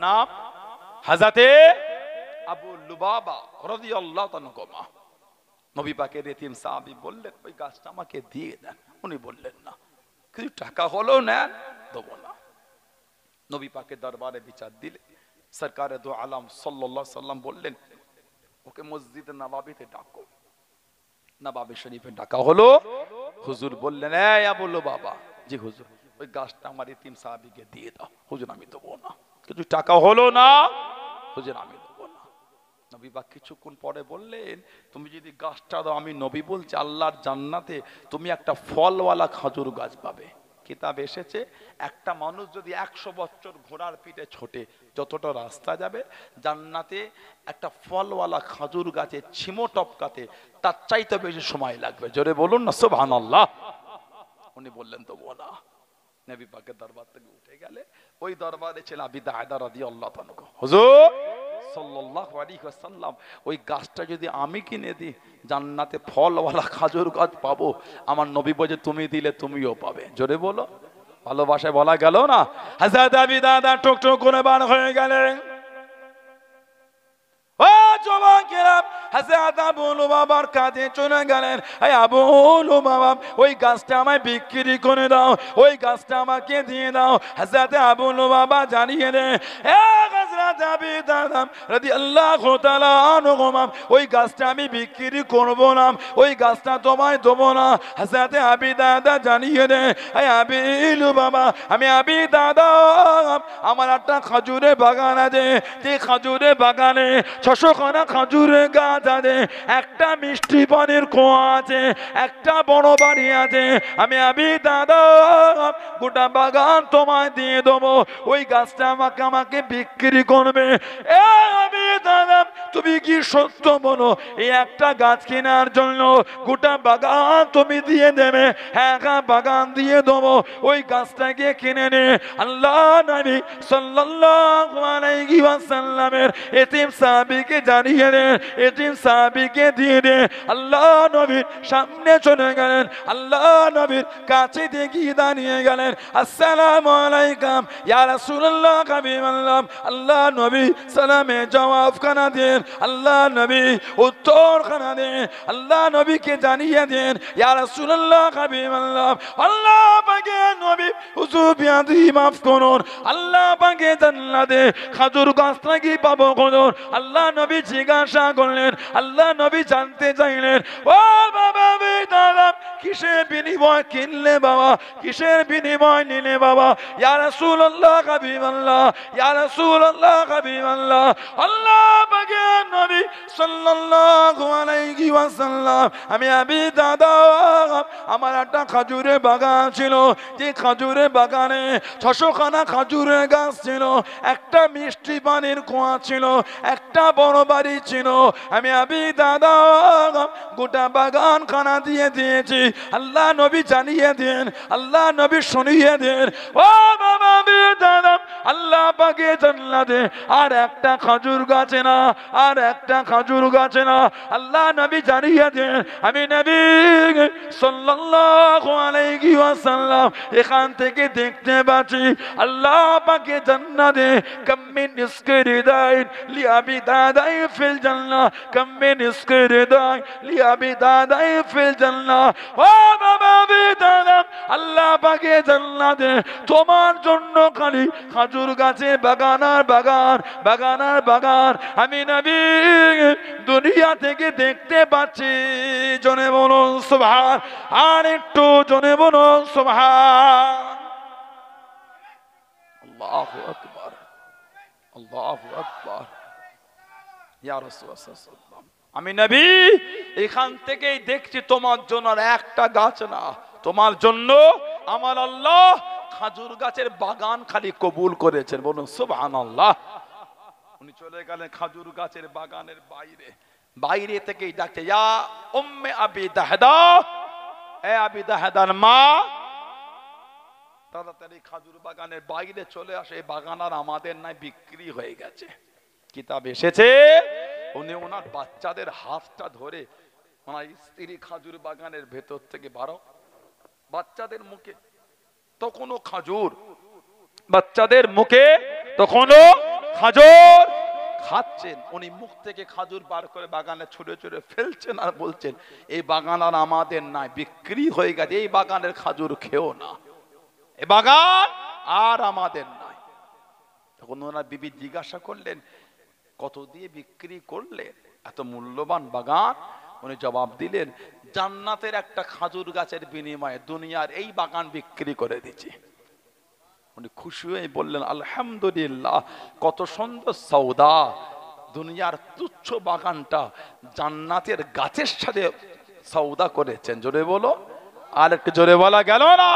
নাম হযরতে আবু লুবাবা রাদিয়াল্লাহু তাআলা। নবী পাকের এতিম সাহাবী বললেন, ওই গাছটা আমাকে দিয়ে দেন। উনি বললেন না, কিছু টাকা হলো নেন, দেবো না। নবী পাকের দরবারে বিচার দিলে সরকারে দো আলম সাল্লাল্লাহু আলাইহি সাল্লাম বললেন, ওকে মসজিদে নববীতে ডাকো। নববী শরীফে ডাকা হলো। হুজুর বললেন, এই আবু লুবাবা। জি হুজুর। ওই গাছটা আমার এতিম সাহাবীকে দিয়ে দাও। হুজুর আমি দেবো না। কিছু টাকা হলো না। হুজুর আমি দেবো না। নবী পাক কিছুক্ষণ পরে বললেন, তুমি যদি গাছটা দাও, আমি নবী বলছি আল্লাহর জান্নাতে তুমি একটা ফলওয়ালা খাজুর গাছ পাবে। কিতাব এসেছে, একটা মানুষ যদি 100 বছর ঘোড়ার পিঠে ছোটে যতটা রাস্তা যাবে, জান্নাতে একটা ফলওয়ালা খাজুর গাছে ছিমো টপকাতে তার চাইতে বেশি সময় লাগবে। জোরে বলুন না সুবহানাল্লাহ। উনি বললেন তো বলা। নবী পাকের দরবার থেকে উঠে গেলে ওই দরবারে ছিল আবি দাহদা রাদিয়াল্লাহু তাআলা। হুজুর সাল্লাল্লাহু আলাইহি ওয়াসাল্লাম, ওই গাছটা যদি আমি কিনে দিই, জান্নাতে ফলওয়ালা খাজুর গাছ পাবো। আমার নবী বলে তুমি দিলে তুমিও পাবে। জোরে বলো। ভালোবাসায় বলা গেল না। হযরত আবি দাহদা টুকটুক করে বার হয়ে গেলেন। ও যুবকেরা, হযরত আবু লুবাবার কাছে চলে গেলেন। এই আবু লুবাবা, ওই গাছটা আমায় বিক্রি করে দাও, ওই গাছটা আমাকে দিয়ে দাও। হযরত আবু লুবাবা জানিয়ে দেন, এ হযরত আবি দাহদা রাদিয়াল্লাহু তাআলা আনহু, ওই গাছটা আমি বিক্রি করব না, ওই গাছটা তোমায় দেব না। হযরত আবি দাহদা জানিয়ে দেন, এই আবি লুবাবা, আমি আবি দাহদা, আমার একটা খাজুরের বাগান আছে, যে খাজুরের বাগানে 600 খানা খাজুরের গাছ আছে, একটা মিষ্টি পানির কুয়া আছে, একটা বড় বাড়ি আছে। আমি আবি দাদা গোটা বাগান তোমায় দিয়ে দেবো, ওই গাছটা আমাকে বিক্রি করবে। এ আবি দাদা, তুমি কি সত্য বলো, এই একটা গাছ কেনার জন্য গোটা বাগান তুমি দিয়ে দেবে? হ্যাঁ, বাগান দিয়ে দেবো, ওই গাছটাকে কিনে নে। আল্লাহ নবী সাল্লাল্লাহু আলাইহি ওয়াসাল্লামের এতিম সাহাবীকে জানিয়ে দেন, এতিম সাহাবীকে দিয়ে দে। আল্লাহ নবীর সামনে চলে গেলেন, আল্লাহ নবীর কাছে গিয়ে দাঁড়িয়ে গেলেন। আসসালামু আলাইকুম ইয়া রাসূলুল্লাহ, হাবিবাল্লাহ। আল্লাহ নবী সালামে জবাব খানা দেন, আল্লাহ নবী উত্তর খানা দেন। আল্লাহ নবীকে জানিয়ে দেন, ইয়া রাসূলুল্লাহ, হাবিবাল্লাহ। আল্লাহ পাকের নবী, হুজুর বিয়াদি মাফ করুন, আল্লাহ পাকে জান্নাতে খাজুর গাছটা কি পাবো কোন? আল্লাহ নবী জিজ্ঞাসা করলেন, আল্লাহ নবী জানতে চাইলেন, ও বাবা বেদারা, কিসের বিনিময় কিনলে বাবা, কিসের বিনিময় নিলে বাবা? ইয়া রাসূলুল্লাহ, হাবিবাল্লাহ, ইয়া রাসূলুল্লাহ, হাবিবাল্লাহ। আল্লাহ পাকের নবী সাল্লাল্লাহু আলাইহি ওয়াসাল্লাম, আমি আবি দাদা, আমার একটা খাজুরের বাগান ছিল, যে খাজুরের বাগানে 600 খানা খাজুরের গাছ ছিল, একটা মিষ্টি পানির কুয়া ছিল, একটা বড় বাড়ি ছিল। আমি আবি দাদা গোটা বাগান খানা দিয়ে দিয়েছি। আল্লাহ নবী জানিয়ে দেন, আল্লাহ নবী শুনিয়ে দেন, ও বাবা আবি দাদা, আল্লাহ পাকে জান্নাতে আর একটা খাজুর গাছে না, আর একটা খাজুর গাছে না। আল্লাহ নবী জানিয়ে দেন, আমি নবী সাল্লাল্লাহু আলাইহি ওয়াসাল্লাম এখান থেকে দেখতে পাচ্ছি আল্লাহ পাকে জান্নাতে কাম মিন ইসকিরিদাইন লিআবি দাদাই ফিল জান্নাহ, কাম মিন ইসকিরিদাইন লিআবি দাদাই ফিল জান্নাহ। ও বাবা বেদানা, আল্লাহ পাকে জান্নাতে তোমার জন্য খালি খাজুর গাছে বাগান আর বাগান, বাগান আর বাগান আমি নবী দুনিয়া থেকে দেখতে পাচ্ছি। জনে বলুন সুবহান, আর একটু জনে বলুন সুবহান। আল্লাহু আকবার, আল্লাহু আকবার। ইয়া রাসূলুল্লাহ, আমি নবী এখান থেকেই দেখছি তোমার জন্য আর একটা গাছ না, তোমার জন্য আমার আল্লাহ খাজুর গাছের বাগান খালি কবুল করেছেন। বলুন সুবহানাল্লাহ। উনি চলে গেলেন খাজুর গাছের বাগানের বাইরে, বাইরে থেকেই ডাকছে, ইয়া উম্মে আবি দাহদা, এ আবি দাহদার মা, তাড়াতাড়ি খাজুর বাগানের বাইরে চলে আসে, এই বাগান আর আমাদের নাই, বিক্রি হয়ে গেছে। কিতাব এসেছে, উনি ওনার বাচ্চাদের হাতটা ধরে ওনার স্ত্রী খাজুর বাগানের ভেতর থেকে বারো, বাচ্চাদের মুখে তখনও খাজুর, বাচ্চাদের মুখে তখনও খাজুর খাচ্ছেন। উনি মুখ থেকে খাজুর বার করে বাগানে ছুঁড়ে ছুঁড়ে ফেলছেন আর বলছেন, এই বাগান আর আমাদের নাই, বিক্রি হয়ে গেছে, এই বাগানের খাজুর খেও না, এই বাগান আর আমাদের নাই। তখন ওনার বিবি জিজ্ঞাসা করলেন, কত দিয়ে বিক্রি করলেন এত মূল্যবান বাগান? উনি জবাব দিলেন, জান্নাতের একটা খাজুর গাছের বিনিময়ে দুনিয়ার এই বাগান বিক্রি করে দিচ্ছি। উনি খুশি হয়ে বললেন, আলহামদুলিল্লাহ, কত সুন্দর সওদা, দুনিয়ার তুচ্ছ বাগানটা জান্নাতের গাছের সাথে সওদা করেছেন। জোরে বলো, আর একটু জোরে বলা গেল না?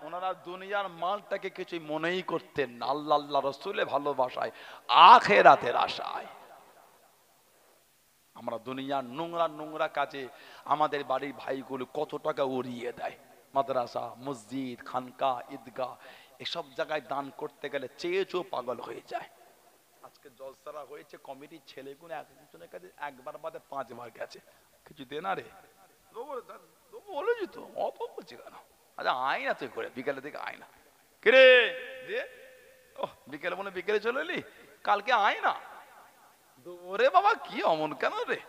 ওনারা দুনিয়ার মালটাকে কিছুই মনেই করতেন না, আল্লাহ আল্লাহ রাসূলের ভালোবাসায়, আখিরাতের আশায়। আমরা দুনিয়ার নোংরা নোংরা কাজে আমাদের বাড়ির ভাইগুলো কত টাকা উড়িয়ে দেয়। মাদ্রাসা, মসজিদ, খানকা, ঈদগাহ এসব জায়গায় দান করতে গেলে চেয়েও পাগল হয়ে যায়। আজকে জলসারা হয়েছে, কমিটির ছেলেগুলো একজনের কাছে একবার বাদে 5 বার গেছে, কিছু দে না রে, বলেছি তো, অত বলছি কেন? আচ্ছা আয় না তুই করে, বিকেলে থেকে আয় না, কিরে দে, ও বিকেলে মনে বিকেলে চলে এলি, কালকে আয় না। ওরে বাবা কি অমন কেন রে,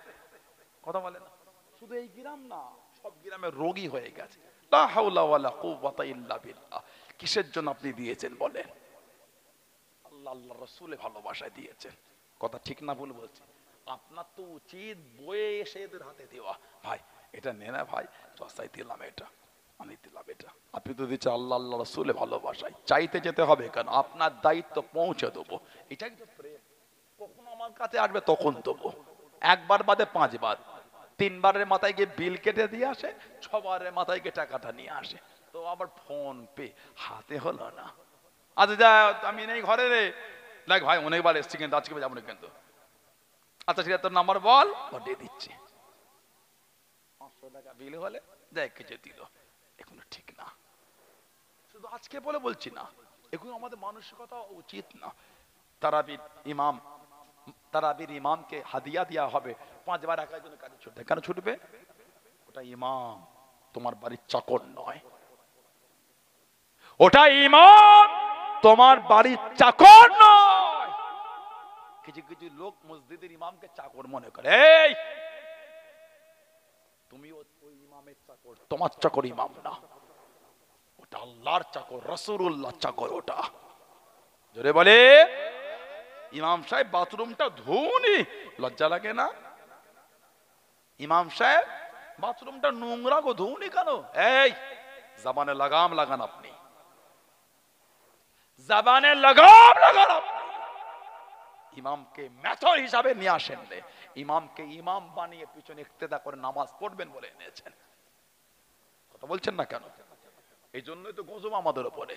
কথা বলে না। শুধু এই গ্রাম না, সব গ্রামে রোগী হয়ে গেছে। লা হাওলা ওয়ালা কুওয়াতা ইল্লা বিল্লাহ। কিসের জন্য আপনি দিয়েছেন বলেন? আল্লাহ আল্লাহ রাসূলের ভালোবাসায় দিয়েছেন। কথা ঠিক না ভুল বলছি? আপনার তো উচিত বয়ে এসে এদের হাতে দেওয়া, ভাই এটা নে না ভাই, সস্তায় দিলাম এটা, আমি দিলাম এটা। আপনি তো দিচ্ছেন আল্লাহ আল্লাহ রাসূলের ভালোবাসায়, চাইতে যেতে হবে কেন? আপনার দায়িত্ব পৌঁছে দেবো, এটাই তো প্রেম। কখন আমার কাছে আসবে তখন দেবো, একবার বাদে 5 বার, 3 বারের মাথায় গিয়ে বিল কেটে দিয়ে আসে, 6 বারের মাথায় গিয়ে টাকাটা নিয়ে আসে, তো আবার ফোন পে হাতে হলো না। আচ্ছা যা, আমি নেই ঘরে রে, দেখ ভাই অনেকবার এসছি কিন্তু আজকে যাবো না কিন্তু, আচ্ছা ঠিক আছে তোর নাম্বার বল, দিয়ে দিচ্ছি। 500 টাকা বিল হলে দেখ কিছু দিল, এগুলো ঠিক না। শুধু আজকে বলে বলছি না, এগুলো আমাদের মানসিকতা উচিত না। তারাবির ইমামকে হাদিয়া দেওয়া হবে, 5 বার একার জন্য কাজে ছুটবে, কেন ছুটবে? ওটা ইমাম, তোমার বাড়ির চাকর নয়। ওটা ইমাম, তোমার বাড়ির চাকর নয়। কিছু কিছু লোক মসজিদের ইমামকে চাকর মনে করে, এই তুমি ওই ইমামের চাকর, তোমার চাকর ইমাম না, ওটা আল্লাহর চাকর, রাসূলুল্লাহর চাকর ওটা। জোরে বলে, ইমাম সাহেব বাথরুমটা ধুনি, লজ্জা লাগে না? ইমাম সাহেব বাথরুমটা নোংরা গো, ধুনি কেন? এই জবানে লাগাম লাগান আপনি, জবানে লাগাম লাগান আপনি। ইমামকে মেথড হিসাবে নিয়ে আসেন, ইমামকে ইমাম বানিয়ে পিছনে ইক্তেদা করে নামাজ পড়বেন বলে এনেছেন। কথা বলছেন না কেন? এই জন্যই তো গজব আমাদের উপরে।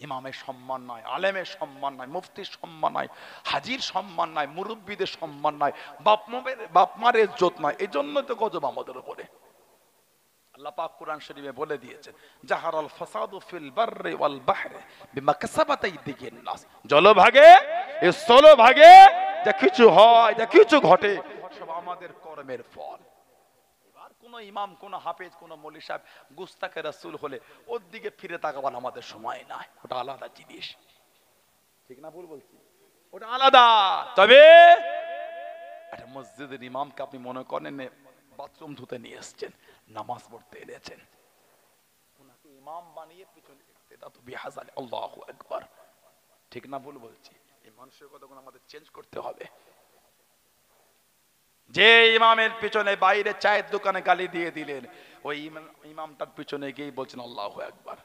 ইমামের সম্মান নাই, আলেমের সম্মান নাই, মুফতির সম্মান নাই, হাজির সম্মান নাই, মুরব্বীদের সম্মান নাই, বাপ মার ইজ্জত নাই, এই জন্যই তো গজব আমাদের উপরে। আল্লাহ পাক কুরআন শরীফে বলে দিয়েছেন, জাহারাল ফাসাদু ফিল বাররি ওয়াল বাহরি বিমা কাসাবাত আইদিন নাস। জলভাগে, এই স্থলভাগে যা কিছু হয়, যা কিছু ঘটে, সব আমাদের কর্মের ফল। এবার কোন ইমাম, কোন হাফেজ, কোন মৌলভী সাহেব গুস্তাখে রাসূল হলে ওর দিকে ফিরে তাকাবার আমাদের সময় নাই, ওটা আলাদা জিনিস। ঠিক না ভুল বলছি? ওটা আলাদা। তবে একটা মসজিদের ইমামকে আপনি মনে করেন বাথরুম ধুতে নিয়ে এসেছেন, নামাজ পড়তে এনেছেন, ওনাকে ইমাম বানিয়ে পিছনে ইক্তেদা তো বিহাজাল, আল্লাহু আকবার। ঠিক না ভুল বলছি? এই মানুষের কথাগুলো আমাদের চেঞ্জ করতে হবে। যে ইমামের পিছনে বাইরে চায়ের দোকানে গালি দিয়ে দিলেন, ওই ইমামটার পিছনে গিয়ে বলছেন আল্লাহু আকবার।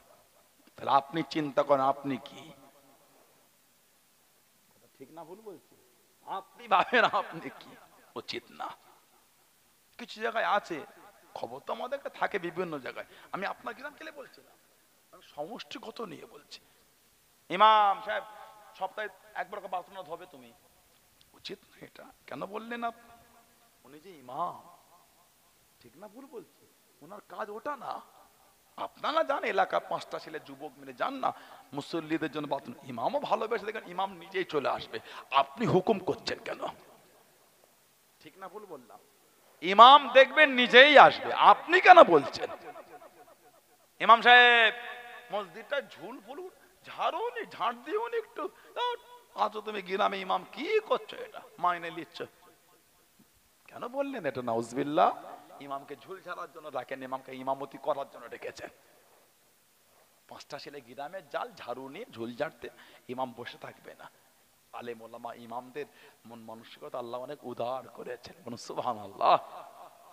তাহলে আপনি চিন্তা করেন, আপনি কি? ঠিক না ভুল বলছি? আপনি ভাবেন আপনি কি? উচিত না। কিছু জায়গায় আছে, খবর তো আমাদের থাকে বিভিন্ন জায়গায়, আমি আপনার গ্রাম কেলে বলছি না, আমি সমষ্টিগত নিয়ে বলছি। ইমাম সাহেব সপ্তাহে একবার বাথরুম ধোবে, তুমি উচিত না এটা, কেন বললেন আপনি? উনি যে ইমাম, ঠিক না ভুল বলছি? ওনার কাজ ওটা না। আপনারা যান এলাকা 5টা ছেলে যুবক মিলে যান না মুসল্লিদের জন্য বাথরুম, ইমামও ভালোবেসে দেখেন ইমাম নিজেই চলে আসবে, আপনি হুকুম করছেন কেন? ঠিক না ভুল বললাম? ইমাম দেখবেন নিজেই আসবে, আপনি কেন বলছেন? ইমাম সাহেব মসজিদটা ঝুল ফুল ঝাড়ুনি, ঝাড় দিওনি একটু। আজ তুমি গ্রামে ইমাম কি করছো, এটা মাইনে নিচ্ছ কেন বললেন? এটা নাউজুবিল্লাহ। ইমামকে ঝুল ঝাড়ার জন্য রাখেন, ইমামকে ইমামতি করার জন্য ডেকেছেন। 5টা ছেলে গ্রামে জাল ঝাড়ু নিয়ে ঝুল ঝাড়তে, ইমাম বসে থাকবে না। আলেম ওলামা ইমামদের মন মানসিকতা আল্লাহ অনেক উদার করেছেন, সুবহানাল্লাহ।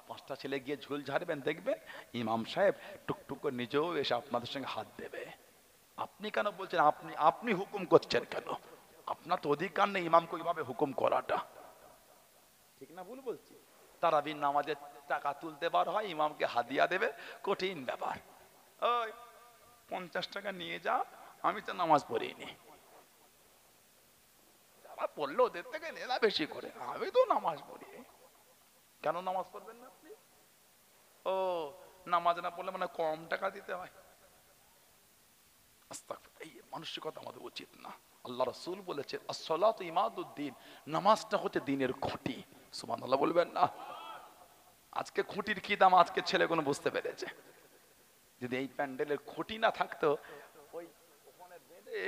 5টা ছেলে গিয়ে ঝুল ঝাড়বেন, দেখবে ইমাম সাহেব টুকটুক করে নিজেও এসে আপনাদের সঙ্গে হাত দেবে। আপনি কেন বলছেন? আপনি হুকুম করছেন কেন? আপনার তো অধিকার নেই ইমামকে ওইভাবে হুকুম করাটা, ঠিক না ভুল বলছি? তারাবির নামাজে টাকা তুলতে বার হয়, ইমামকে হাদিয়া দেবে, কঠিন ব্যাপার। ওই 50 টাকা নিয়ে যা, আমি তো নামাজ পড়িনি। যারা পড়লো ওদের থেকে নেলা বেশি করে, আমি তো নামাজ পড়ি। কেন নামাজ পড়বেন না আপনি? ও নামাজ না পড়লে মানে কম টাকা দিতে হয়? এই মানসিকতা আমাদের উচিত না। আল্লাহ রাসূল বলেছেন আসসালাতু ইমাদুদ্দিন, নামাজটা হচ্ছে দিনের খুঁটি। সুবহানাল্লাহ বলবেন না? আজকে খুঁটির কি দাম আজকে ছেলেগুলো বুঝতে পেরেছে। যদি এই প্যান্ডেলের খুঁটি না থাকতো, ওই ওখানে বেঁধে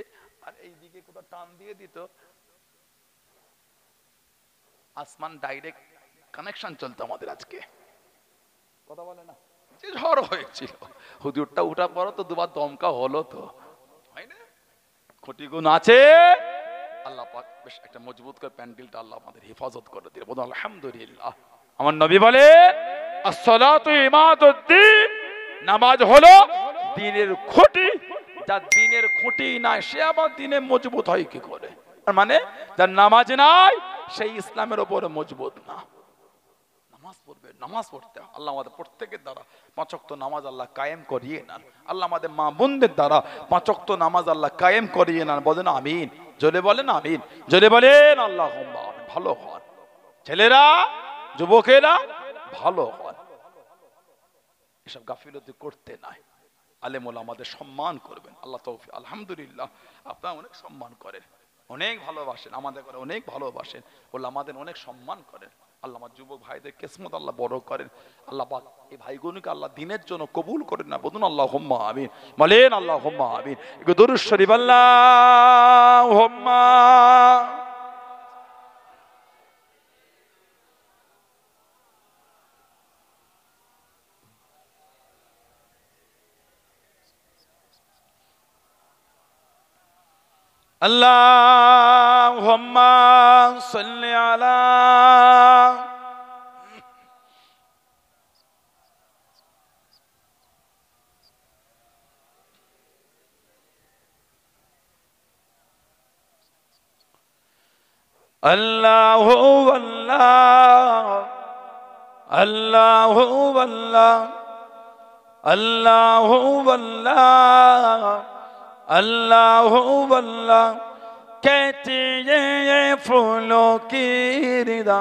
আর এইদিকে কোথাও টান দিয়ে দিত, আসমান ডাইরেক্ট কানেকশন চলতো আমাদের আজকে। কথা বলে না? যে ঝড় হয়েছিল, হুজুরটা উঠা পড়ো তো দুবার দমকা হলো তো, হয় না? খুঁটিগুণ আছে, আল্লাহ পাক বেশ একটা মজবুত করে প্যান্ডেলটা আল্লাহ আমাদের হেফাজত করে দিল। বলুন আলহামদুলিল্লাহ। আমার নবী বলে আসসালাতু ইমাদুদ্দিন, নামাজ হলো দ্বীনের খুঁটি। যার দ্বীনের খুঁটি নাই সে আবার দ্বীনে মজবুত হয় কি করে? মানে যার নামাজ নাই সেই ইসলামের উপরে মজবুত না। নামাজ পড়বে, নামাজ পড়তে আল্লাহ আমাদের প্রত্যেকের দ্বারা 5 ওয়াক্ত নামাজ আল্লাহ কায়েম করিয়ে নেন। আল্লাহ আমাদের মা বোনদের দ্বারা 5 ওয়াক্ত নামাজ আল্লাহ কায়েম করিয়ে নেন। বলেন আমিন, জোরে বলেন আমিন, জোরে বলেন আল্লাহুম্মা আমিন। ভালো হন ছেলেরা, যুবকেরা, ভালো হন, এসব গাফিলতি করতে নাই। আলেম ওলামা আমাদের সম্মান করবেন, আল্লাহ তৌফিক। আলহামদুলিল্লাহ, আপনারা অনেক সম্মান করেন, অনেক ভালোবাসেন, আমাদের করে অনেক ভালোবাসেন, ওলামাদের অনেক সম্মান করেন। আল্লাহ আমার যুবক ভাইদের কিসমত আল্লাহ বড় করেন। আল্লাহ পাক এই ভাইগুলোকে আল্লাহ দিনের জন্য কবুল করেন না। বলুন আল্লাহুম্মা আমিন, বলেন আল্লাহুম্মা আমিন। একটু দরুদ শরীফ আল্লাহুম্মা। আল্লাহুম্মা সাল্লি আলা আল্লাহু আল্লাহ, আল্লাহু আল্লাহ, আল্লাহু আল্লাহ, আল্লাহু আল্লাহ। कहते ये फूलों की रिदा,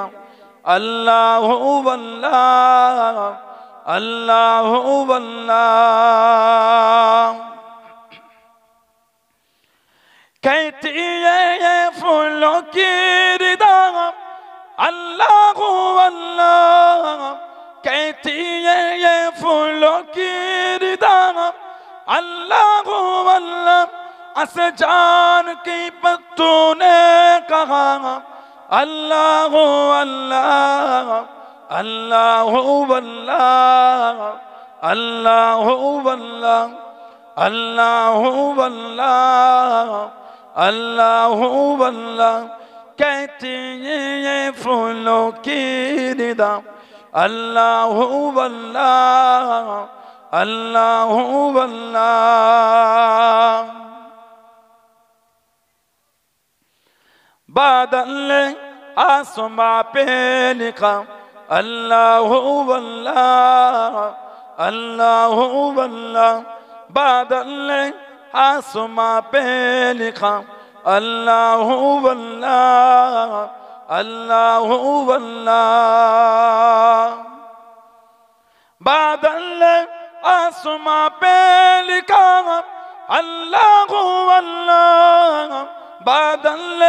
अल्लाहु अल्लाह, अल्लाहु अल्लाह। कहती ये फूलों की रिदा, अल्लाहु अल्लाह। कहती ये फूलों की रिदा, अल्लाहु अल्लाह। असजान की पत्तों ने कहा अल्लाहु अल्लाह, अल्लाहु अल्लाह, अल्लाहु अल्लाह, अल्लाहु अल्लाह, अल्लाहु अल्लाह। कहती ये फूलों की निदा, अल्लाहु अल्लाह, अल्लाहु अल्लाह। बादल आसमां पे लिखा अल्लाहु अल्लाह, अल्लाहु अल्लाह। बादल आसमां पे लिखा अल्लाहु अल्लाह, अल्लाहु अल्लाह। बादल आसमां पे लिखा अल्लाहु अल्लाह। बादल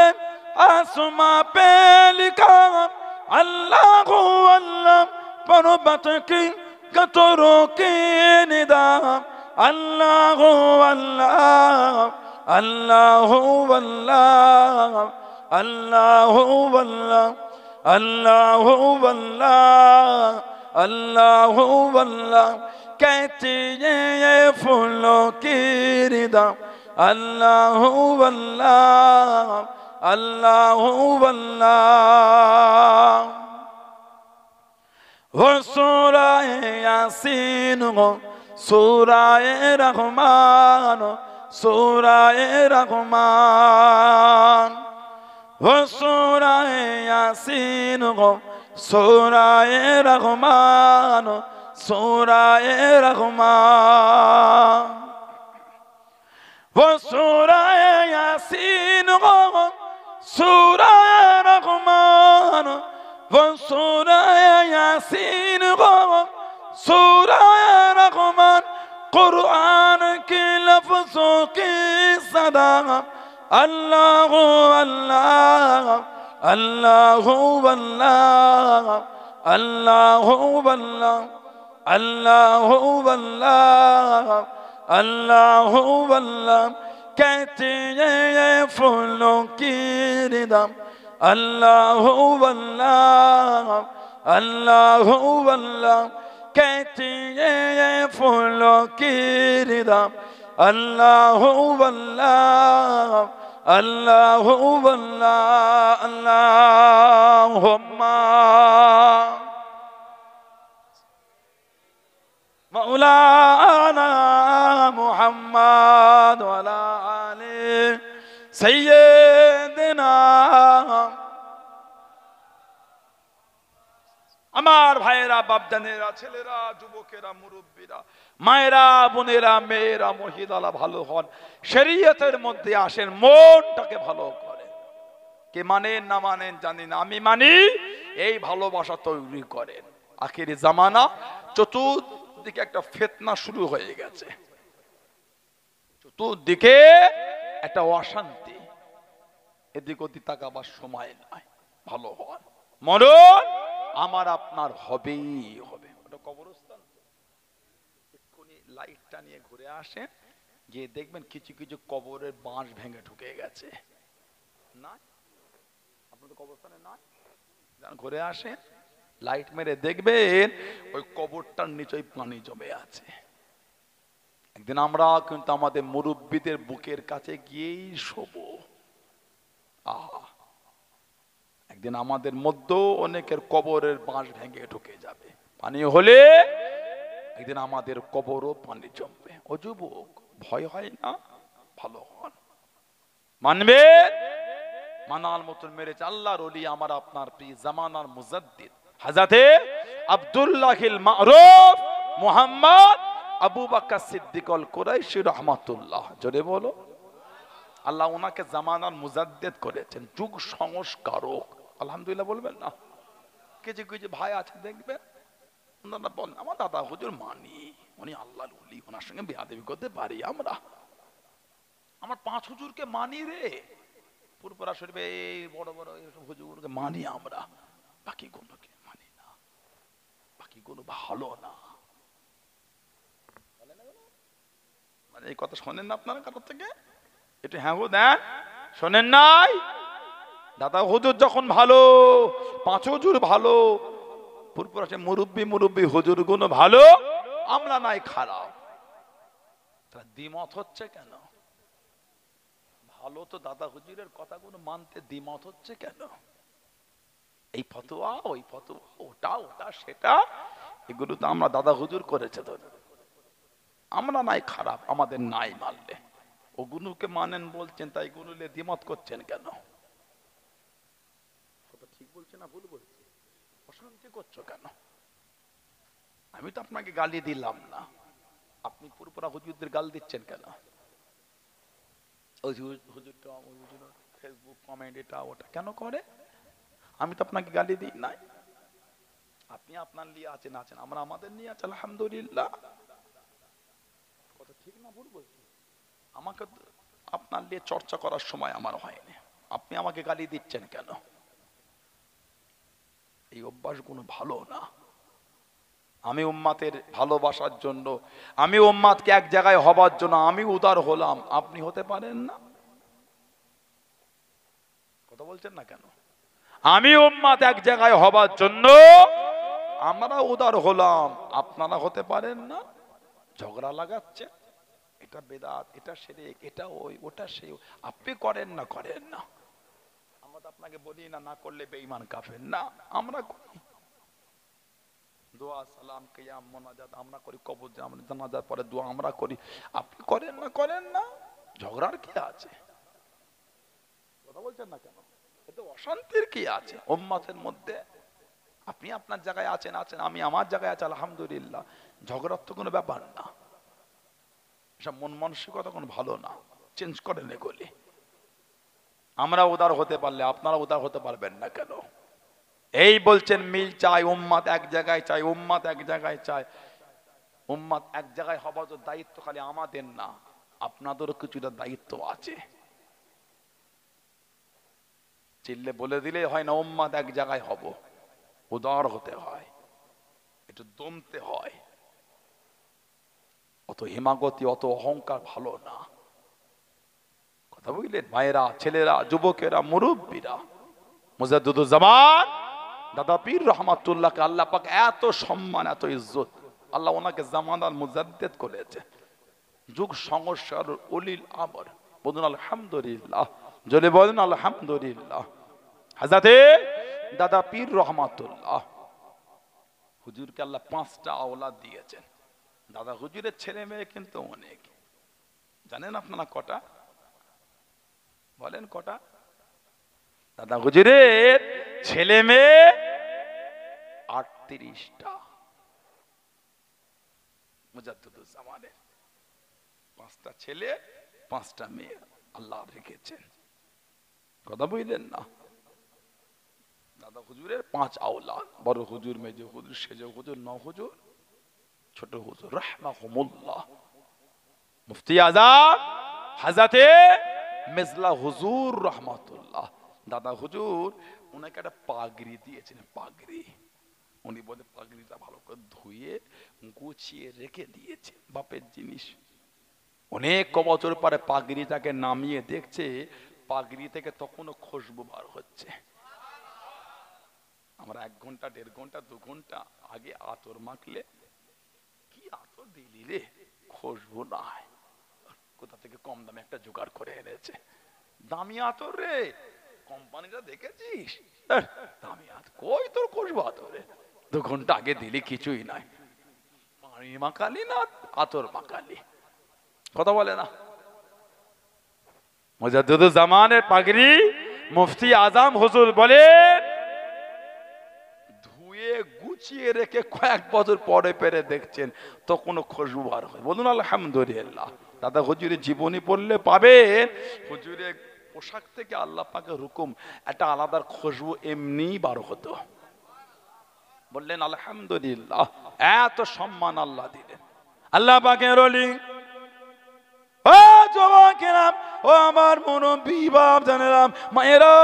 आसमां पे लिखा अल्लाहु अल्लाह। पर्वत की कतरों की निदा अल्लाहु अल्लाह, আল্লাহু আল্লাহ আল্লাহু আল্লাহ আল্লাহু আল্লাহ আল্লাহু আল্লাহ कहते ये फूलों की रिदा अल्लाहु अल्लाह अल्लाहु अल्लाह वो सूरा यासीन हो सूरा रहमान सूरा रहमान वो सूरा यासीन हो सूरा रहमान सूरा रहमान वो सूरा यासीन हो सूरा रहमान वो सूरा यासीन हो सूरा रहमान कुरान के लफ्जों की सदा अल्लाह अल्लाह अल्लाह अल्लाह अल्लाह अल्लाह अल्लाह अल्लाह अल्लाह अल्लाह कहते ये फूलों की रिदा अल्लाह अल्लाह अल्लाह अल्लाह कहते ये फूलों की रिदा अल्लाह अल्लाह अल्लाह अल्लाह अल्लाहुम्मा मौलाना मुहम्मद वाला आले सैयदना আমার ভাইয়েরা বাপজানেরা ছেলেরা যুবকেরা মুরব্বীরা মায়েরা বোনেরা মেয়েরা মহিলারা ভালো হন শরীয়তের মধ্যে আসেন মনটাকে ভালো করেন কে মানেন না মানেন জানি না আমি মানি এই ভালোবাসা তৈরি করেন আখিরি জামানা চতুর্দিকে একটা ফিতনা শুরু হয়ে গেছে চতুর্দিকে একটা অশান্তি এদিক ওদিক তাকাবার সময় নাই ভালো হন মরণ আমার আপনার হবেই হবে ওটা কবরস্থান এক্ষুনি লাইটটা নিয়ে ঘুরে আসেন গিয়ে দেখবেন কিছু কিছু কবরের বাঁশ ভেঙে ঢুকে গেছে না আপনাদের কবরস্থানে না ঘুরে আসেন লাইট মেরে দেখবেন ওই কবরটার নিচে পানি জমে আছে একদিন আমরা কিন্তু আমাদের মুরব্বীদের বুকের কাছে গিয়েই শোবো একদিন আমাদের মধ্যে অনেকের কবরের বাঁশ ভেঙে ঢুকে যাবে পানি হলে একদিন আমাদের কবরও পানি জমবে ও যুবক ভয় হয় না ভালো হন মানবে মানার মতন মেরেছে আল্লাহর ওলি আমার আপনার প্রিয় জামানার মুজাদ্দিদ হযরতে আব্দুল্লাহিল মারুফ মুহাম্মদ আবু বকর সিদ্দিক আল কুরাইশি রাহমাতুল্লাহ জোরে বলো আল্লাহ ওনাকে জামানার মুজাদ্দিদ করেছেন যুগ সংস্কারক আলহামদুলিল্লাহ বলবেন না কিছু কিছু ভাই আছে দেখবেন ওনারা বলেন আমার দাদা হুজুর মানি উনি আল্লাহর ওলি ওনার সঙ্গে বেয়াদবি করতে পারি আমরা আমার পাঁচ হুজুরকে মানি রে পুরপুরা শরীফে এই বড় বড় এইসব হুজুরকে মানি আমরা বাকি কোনোকে মানি না বাকি কোনো ভালো না মানে এই কথা শোনেন না আপনারা কারোর থেকে একটু হ্যাঁ গো দেন শোনেন নাই দাদা হুজুর যখন ভালো পাঁচ হুজুর ভালো পুরপুরা মুরব্বী মুরব্বী হুজুর গুলো ভালো আমরা নাই খারাপ তারা দ্বিমত হচ্ছে কেন ভালো তো দাদা হুজুরের কথাগুলো মানতে দ্বিমত হচ্ছে কেন এই ফতোয়া ওই ফতোয়া ওটা ওটা সেটা এগুলো তো আমরা দাদা হুজুর করেছে তো আমরা নাই খারাপ আমাদের নাই মানলে ওগুলোকে মানেন বলছেন তাই গুলোলে দ্বিমত করছেন কেন কথা ঠিক বলছে না ভুল বলছে অশান্তি করছো কেন আমি তো আপনাকে গালি দিলাম না আপনি পুরোপুরা হুজুরদের গাল দিচ্ছেন কেন ওই হুজুরটা ফেসবুক কমেন্ট এটা ওটা কেন করে আমি তো আপনাকে গালি দিই নাই আপনি আপনার নিয়ে আছেন আছেন আমরা আমাদের নিয়ে আছি আলহামদুলিল্লাহ কথা ঠিক না ভুল বলছি আমাকে আপনার নিয়ে চর্চা করার সময় আমার হয়নি আপনি আমাকে গালি দিচ্ছেন কেন এই অভ্যাস কোনো ভালো না আমি উম্মাতের ভালোবাসার জন্য, আমি উম্মাতকে এক জায়গায় হবার জন্য আমি উদার হলাম, আপনি হতে পারেন না? কথা বলছেন না কেন? আমি উম্মাত এক জায়গায় হবার জন্য আমরা উদার হলাম, আপনারা হতে পারেন না? ঝগড়া লাগাচ্ছে, এটা বেদাত, এটা শিরক, এটা ওই, ওটা সেই, আপনি করেন না? করেন না। আমরা তো আপনাকে বলি না না করলে বেঈমান কাফের, না আমরা করি। দোয়া, সালাম, কিয়াম, মুনাজাত আমরা করি, কবর জানাজার পরে দোয়া আমরা করি, আপনি করেন না? করেন না। ঝগড়ার কি আছে? কথা বলছেন না কেন? এতে অশান্তির কি আছে উম্মতের মধ্যে? আপনি আপনার জায়গায় আছেন, আমি আমার জায়গায় আছি, আলহামদুলিল্লাহ। ঝগড়ার তো কোনো ব্যাপার না। এসব মন মানসিকতা কোনো ভালো না, চেঞ্জ করেন এগুলি। আমরা উদার হতে পারলে আপনারা উদার হতে পারবেন না কেন? এই বলছেন মিল চাই, উম্মাত এক জায়গায় চাই, উম্মাত এক জায়গায় চাই। উম্মাত এক জায়গায় হবার তো দায়িত্ব খালি আমাদের না, আপনাদেরও কিছুটা দায়িত্ব আছে। চিল্লে বলে দিলে হয় না উম্মাত এক জায়গায় হব, উদার হতে হয়, একটু দমতে হয়। অত হিমাগতি, অত অহংকার ভালো না। কথা বুঝলেন ভাইয়েরা, ছেলেরা, যুবকেরা, মুরব্বীরা? মুজাদ্দিদুজ্জামান দাদা পীর রহমাতুল্লাহকে আল্লাহ পাক এত সম্মান, এত ইজ্জত, আল্লাহ ওনাকে জামানার মুজাদ্দিদ করেছে, যুগ সংস্কার উলিল আমর। বলুন আলহামদুলিল্লাহ, জোরে বলুন আলহামদুলিল্লাহ। হযরতে দাদা পীর রহমাতুল্লাহ হুজুরকে আল্লাহ 5টা আওলাদ দিয়েছেন। দাদা হুজুরের ছেলে মেয়ে কিন্তু অনেক। জানেন আপনারা কটা? বলেন কটা? দাদা হুজুরের ছেলে মেয়ে 38টা। মুজাদ্দিদুজ্জামানের 5টা ছেলে 5টা মেয়ে আল্লাহ রেখেছেন। কথা বুঝলেন না? দাদা হুজুরের 5 আওলাদ, বড় হুজুর, মেজো হুজুর, সেজো হুজুর, ন হুজুর, ছোট হুজুর রাহমাহুমুল্লাহ। মুফতি আযম হযরতে মিজলা হুজুর রহমাতুল্লাহ, দাদা হুজুর ওনাকে একটা পাগড়ি দিয়েছেন। পাগড়ি, উনি বলে পাগড়িটা ভালো করে ধুয়ে গুছিয়ে রেখে দিয়েছে, বাপের জিনিস। অনেক বছর পরে পাগড়িটাকে নামিয়ে দেখছে, পাগড়ি থেকে তখনও খুশবু বার হচ্ছে। আমরা 1 ঘন্টা, 1.5 ঘন্টা, 2 ঘন্টা আগে আতর মাখলে, কি আতর দিলি রে, খুশবু নাই, কোথা থেকে কম দামে একটা জোগাড় করে এনেছে। দামি আতর রে, কোম্পানিটা দেখেছিস? দামি আতর, কই তোর খুশবু আতরে? 2 ঘন্টা আগে দিলি, কিছুই নাই, পানি মাখালি না আতর মাখালি। কথা বলে না? মুজাদ্দিদুজ্জামানের পাগড়ি মুফতি আযম হুজুর বলেন ধুয়ে গুছিয়ে রেখে কয়েক বছর পরে পেরে দেখছেন তখনও খুশবু বার হয়। বলুন আলহামদুলিল্লাহ। দাদা হুজুরের জীবনী পড়লে পাবেন, হুজুরের পোশাক থেকে আল্লাহ পাকের হুকুম একটা আলাদা খুশবু এমনি বার হতো। বললেন আলহামদুলিল্লাহ, এত সম্মান আল্লাহ দিলেন। আল্লাহ পাকের ওলি, ও যুবকেরা, ও আমার মুরব্বী বাপ জানেরাম, মায়েরা,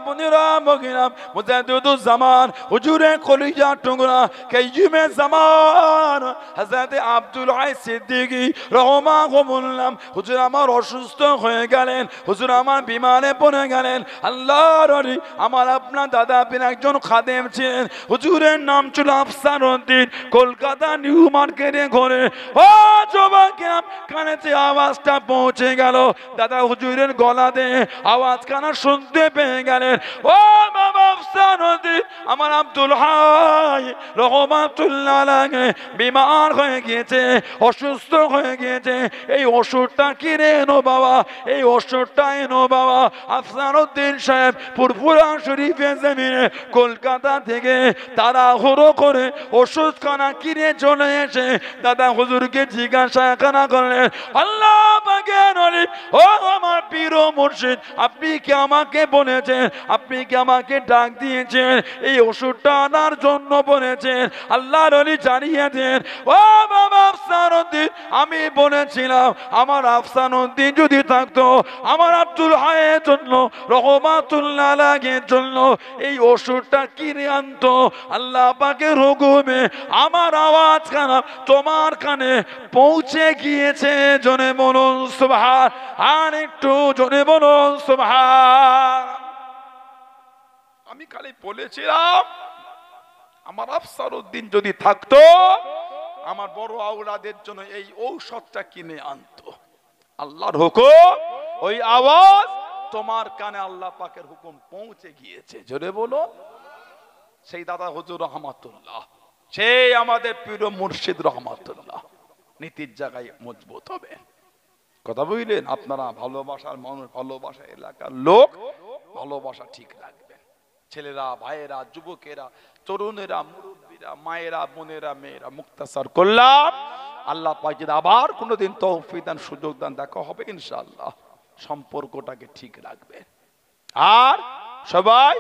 বোনেরা, ভগিনাম, মুজাদ্দিদুজ্জামান হুজুরের কলিজার টুকরা, কাইয়ুমে জামান হযরতে আব্দুল হাই সিদ্দিকী রাহমাহুল্লাহ হুজুর আমার অসুস্থ হয়ে গেলেন, হুজুর আমার বিমানে পড়ে গেলেন। আল্লাহর ওলি আমার আপনার দাদা পীর একজন খাদেম ছিলেন, হুজুরের নাম ছিল আফসার উদ্দিন, কলকাতা নিউ মার্কেটে ঘরে। ও যুবকেরা, কানেতে আওয়াজটা পৌঁছে গেল, দাদা হুজুরের গলাতে আওয়াজ কানা শুনতে পেয়ে গেলেন। ও বাবা আফসার উদ্দিন, আমার আব্দুল হাই রহমাতুল্লাহ আলাইহি বিমার হয়ে গিয়েছে, অসুস্থ হয়ে গিয়েছে, এই ওষুধটা কিনে এনো বাবা, এই ওষুধটা এনো বাবা। আফসার উদ্দিন সাহেব ফুরফুরা শরীফের জমিনে কলকাতা থেকে তাড়াহুড়ো করে ওষুধখানা কিনে চলে এসে দাদা হুজুরকে জিজ্ঞাসা করলেন, আল্লাহ পাকের ওলি, ও আমার পীর মুর্শিদ, আপনি কি আমাকে বলেছেন, আপনি কি আমাকে ডাক দিয়েছেন, এই ওষুধটা আনার জন্য বলেছেন। আল্লাহর ওলি জানিয়ে দেন, ও বাবা আফসানুদ্দিন, আমি বলেছিলাম আমার আফসানুদ্দিন যদি থাকতো, আমার আব্দুল হায়ের জন্য, রহমাতুল্লাহ আলাইহির জন্য এই ওষুধটা কিনে আনতো। আল্লাহ পাকের হুকুমে আমার আওয়াজ খারাপ তোমার কানে পৌঁছে গিয়েছে। জনে বলুন সুবহান, আর একটু জনে বলুন সুবহান। আমি খালি বলেছিলাম আমার আফসারউদ্দিন যদি থাকতো, আমার বড় আওলাদের জন্য এই ঔষধটা কিনে আনতো। আল্লাহর হুকুম, ওই আওয়াজ তোমার কানে আল্লাহ পাকের হুকুম পৌঁছে গিয়েছে। জোরে বলো। সেই দাদা হুজুর রহমাতুল্লাহ, সেই আমাদের প্রিয় মুর্শিদ রহমাতুল্লাহ, নীতির জায়গায় মজবুত হবে। কথা বুঝলেন? আপনারা ভালোবাসার মানুষ, ভালোবাসা এলাকার লোক, ভালোবাসা ঠিক রাখবেন। ছেলেরা, ভাইয়েরা, যুবকেরা, তরুণেরা, মুরব্বীরা, মায়েরা, বোনেরা, মেয়েরা, মুক্তাসার করলাম। আল্লাহ পাক যদি আবার কোনোদিন তৌফিক দান, সুযোগ দান, দেখা হবে ইনশাআল্লাহ। সম্পর্কটাকে ঠিক রাখবেন। আর সবাই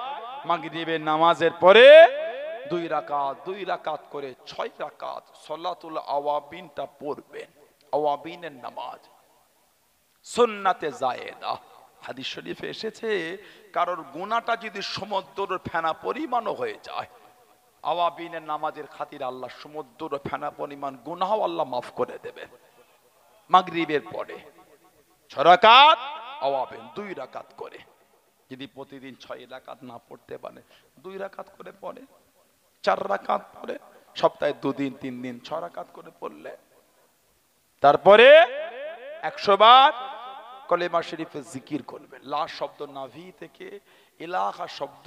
মাগরিবের নামাজের পরে 2 রাকাত করে 6 রাকাত সালাতুল আওয়াবিনটা পড়বেন। আওয়াবিনের নামাজ সুন্নাতে জায়েদা। হাদিস শরীফে এসেছে, কারোর গুনাহটা যদি সমুদ্রের ফেনা পরিমাণও হয়ে যায়, আওয়াবিনের নামাজের খাতিরে আল্লাহ সমুদ্রের ফেনা পরিমাণ গুনাহ আল্লাহ মাফ করে দেবেন। মাগরিবের পরে 6 রাকাত আওয়াবিন, 2 রাকাত করে। যদি প্রতিদিন 6 রাকাত না পড়তে পারে, 2 রাকাত করে পড়ে, 4 রাকাত পড়ে, সপ্তাহে 2 দিন 3 দিন 6 রাকাত করে পড়লে, তারপরে 100 বার কলেমা শরীফে জিকির করবেন। লা শব্দ নাভি থেকে, ইলাহা শব্দ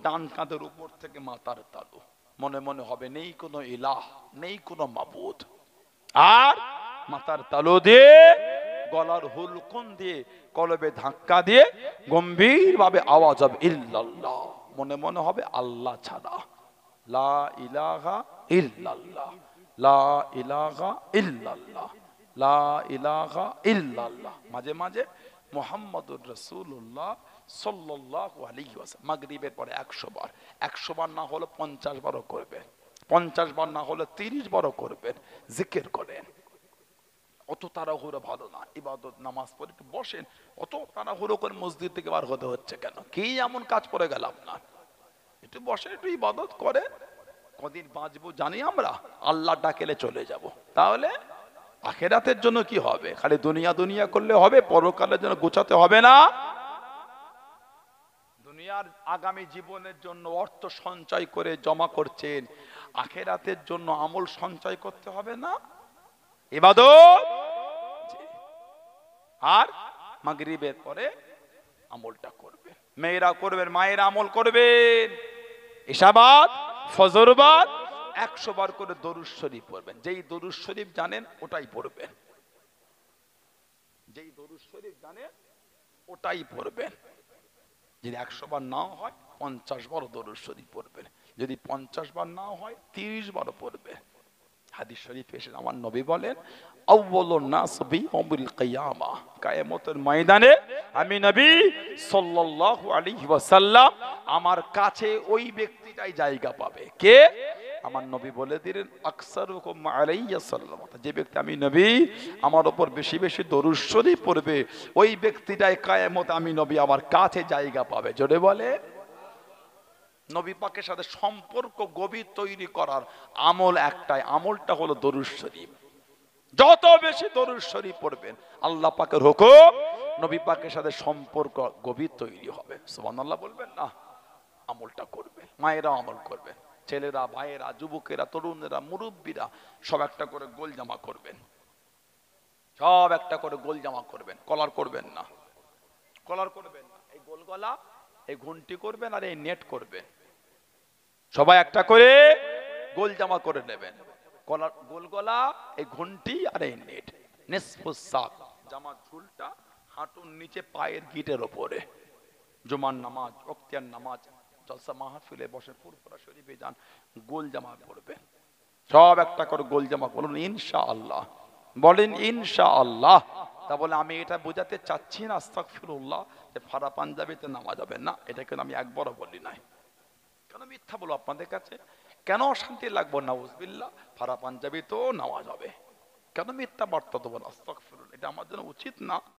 ডান কাঁধের উপর থেকে মাথার তালু। মনে মনে হবে নেই কোনো ইলাহ, নেই কোনো মাবুদ। আর মাথার তালু দিয়ে, গলার হুলকুন দিয়ে, কলবে ধাক্কা দিয়ে গম্ভীর ভাবে আওয়াজ হবে ইল্লাল্লাহ। মনে মনে হবে আল্লাহ ছাড়া, লা ইলাহা ইল্লাল্লাহ, লা ইলাহা ইল্লাল্লাহ, লা ইলাহা ইল্লাল্লাহ। মাঝে মাঝে মুহাম্মাদুর রাসূলুল্লাহ সাল্লাল্লাহু আলাইহি ওয়াসাল্লাম। মাগরিবের পরে 100 বার, 100 বার না হলে 50 বারও করবেন, 50 বার না হলে 30 বারও করবেন। জিকির করেন। অত তাড়াহুড়ো ভালো না। ইবাদত নামাজ পড়ে একটু বসেন, অত তাড়াহুড়ো করে মসজিদ থেকে বার হতে হচ্ছে কেন? কি এমন কাজ করে গেলাম না? একটু বসে একটু ইবাদত করে। কদিন বাঁচবো জানি আমরা, আল্লাহ ডাকেলে চলে যাব। তাহলে আখিরাতের জন্য কি হবে? খালি দুনিয়া দুনিয়া করলে হবে? পরকালের জন্য গোছাতে হবে না? দুনিয়ার আগামী জীবনের জন্য অর্থ সঞ্চয় করে জমা করছেন, আখিরাতের জন্য আমল সঞ্চয় করতে হবে না? ইবাদত। আর মাগরিবের পরে আমলটা করবেন, মেয়েরা করবেন, মায়েরা আমল করবেন। ইশাবাদ, ফজরবাদ 100 বার করে দরুদ শরীফ পড়বেন। যেই দরুদ শরীফ জানেন ওটাই পড়বেন, যেই দরুদ শরীফ জানেন ওটাই পড়বেন। যদি 100 বার না হয় 50 বার দরুদ শরীফ পড়বেন। যদি 50 বার না হয় 30 বারও পড়বেন। হাদিস শরীফে এসে আমার নবী বলেন, আউয়ালুন নাস বিয়াউমিল কিয়ামা, কিয়ামতের ময়দানে আমি নবী সাল্লাল্লাহু আলাইহি ওয়াসাল্লাম আমার কাছে ওই ব্যক্তিটাই জায়গা পাবে। কে? আমার নবী বলে দিলেন, আকসারুকুম আলাইয়া সাল্লাত, যে ব্যক্তি আমি নবী আমার উপর বেশি বেশি দরুদ শরীফ পড়বে, ওই ব্যক্তিটাই কিয়ামতে আমি নবী আমার কাছে জায়গা পাবে। জোরে বলে। নবী পাকের সাথে সম্পর্ক গভীর তৈরি করার আমল একটাই, আমলটা হলো দরুদ শরীফ। যত বেশি দরুদ শরীফ পড়বেন, আল্লাহ পাকের হুকুম, নবী পাকের সাথে সম্পর্ক গভীর তৈরি হবে। সুবহানাল্লাহ বলবেন না? আমলটা করবেন, মায়েরা আমল করবেন, ছেলেরা, ভাইয়েরা, যুবকেরা, তরুণেরা, মুরব্বীরা সব একটা করে গোল জামা করবেন, সব একটা করে গোল জামা করবেন। কলার করবেন না, কলার করবেন না। এই গোল গলা, এই ঘুন্টি করবেন, আর এই নেট করবেন। সবাই একটা করে গোল জামা করে নেবেন। কলার, গোল গলা, এই ঘুন্টি আর এই নেট। নিসফুস সাক, জামার ঝুলটা হাঁটুর নিচে পায়ের গিটের ওপরে। জুমার নামাজ, ওক্তিয়ার নামাজ, জলসা মাহফিলে বসে, ফুরফুরা শরীফে যান, গোল জামা পরবেন। সব একটা করে গোল জামা পরুন ইনশাআল্লাহ। বলেন ইনশাআল্লাহ। তা বলে আমি এটা বোঝাতে চাচ্ছি না আস্তাগফিরুল্লাহ যে ফারা পাঞ্জাবিতে নামা যাবে না, এটা কিন্তু আমি একবারও বলি নাই। কেন মিথ্যা বলো আপনাদের কাছে? কেন অশান্তি লাগবো? নাউজুবিল্লাহ, ফারা পাঞ্জাবি তো নেওয়া যাবে, কেন মিথ্যা বার্তা দেবো? আস্তাগফিরুল্লাহ, এটা আমার জন্য উচিত না।